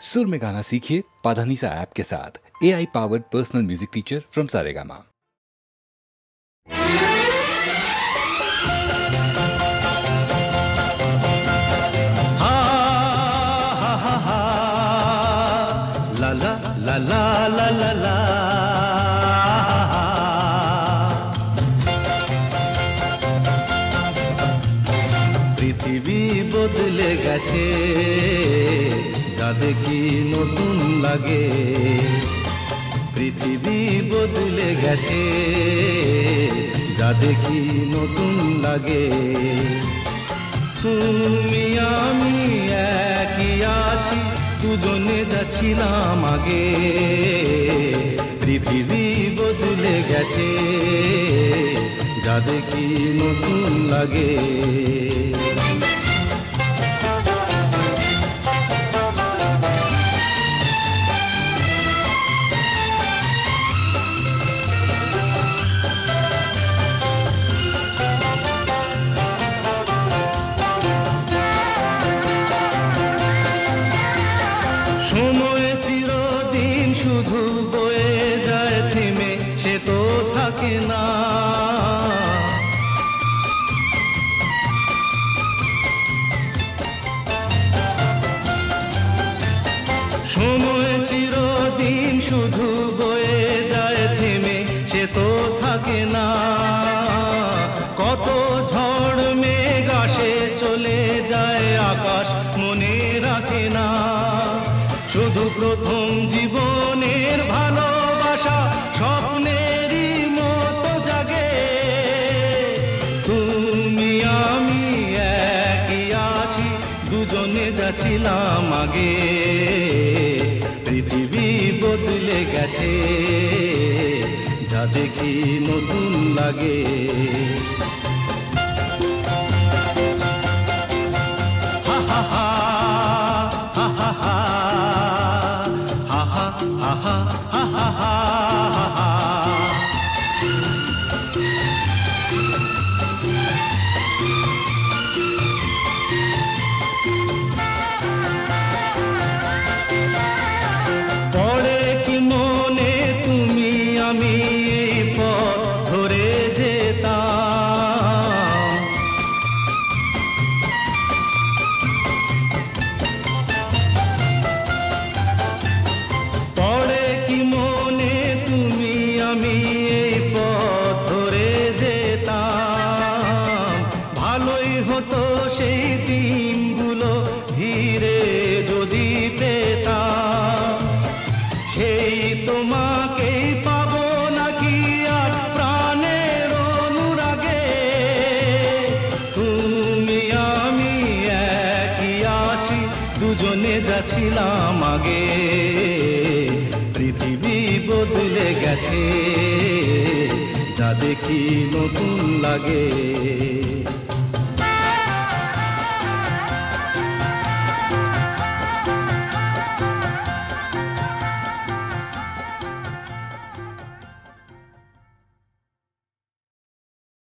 सुर में गाना सीखिए पाधानीसा ऐप के साथ। AI powered personal music teacher from Saregama. ला ला ला ला ला ला ला। পৃথিবী বদলে গেছে, যা দেখি নতুন লাগে। পৃথিবী বদলে গেছে, যা দেখি নতুন লাগে। তুমি আমি একই আছি, দুজনে যাচ্ছিলাম আগে। পৃথিবী বদলে গেছে, যা দেখি নতুন লাগে। সময় চিরদিন শুধু বয়ে যায় থেমে, সে তো থাকে না। সময় চিরদিন শুধু বয়ে যায় থেমে, সে তো থাকে না। কত ঝড় মেঘ আসে চলে যায়, আকাশ মনে রাখে না। শুধু প্রথম জীবনের ভালোবাসা স্বপ্নেরই মতো জাগে। তুমি আমি একই আছি, দুজনে যাচ্ছিলাম আগে। পৃথিবী বদলে গেছে, যা দেখি নতুন লাগে। হা হা হা হা হা হা। পড়ে কি মনে তুমি আমি এই পথ ধরে যেতাম। পড়ে কি মনে তুমি আমি এই পথ ধরে যেতাম। ভালোই হতো সেই দিনগুলো ধীরে যদি পেতাম। সেই তোমাকেই পাবো নাকি আর প্রাণের অনুরাগে। তুমি আমি একই আছি, দুজনে যাচ্ছিলাম আগে। পৃথিবী বদলে গেছে, যা দেখি নতুন লাগে।